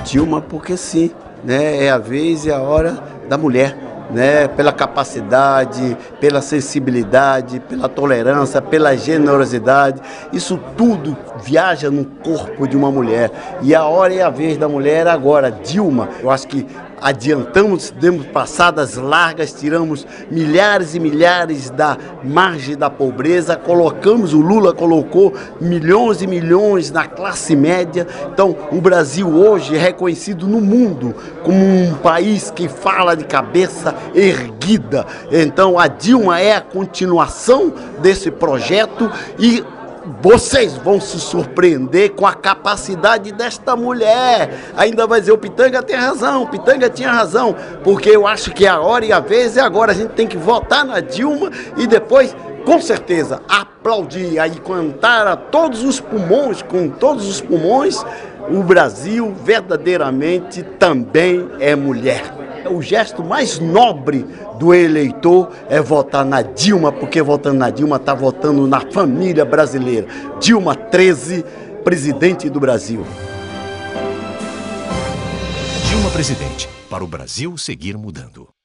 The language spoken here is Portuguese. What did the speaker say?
Dilma porque sim, né? É a vez e a hora da mulher, né? Pela capacidade, pela sensibilidade, pela tolerância, pela generosidade. Isso tudo viaja no corpo de uma mulher. E a hora e a vez da mulher agora. Dilma, eu acho que adiantamos, demos passadas largas, tiramos milhares e milhares da margem da pobreza, colocamos, o Lula colocou milhões e milhões na classe média. Então, o Brasil hoje é reconhecido no mundo como um país que fala de cabeça erguida. Então, a Dilma é a continuação desse projeto e vocês vão se surpreender com a capacidade desta mulher. Ainda vai dizer, o Pitanga tem razão, o Pitanga tinha razão, porque eu acho que a hora e a vez é agora. A gente tem que votar na Dilma e depois, com certeza, aplaudir, aí cantar a todos os pulmões, com todos os pulmões. O Brasil verdadeiramente também é mulher. O gesto mais nobre do eleitor é votar na Dilma, porque votando na Dilma está votando na família brasileira. Dilma 13, presidente do Brasil. Dilma presidente, para o Brasil seguir mudando.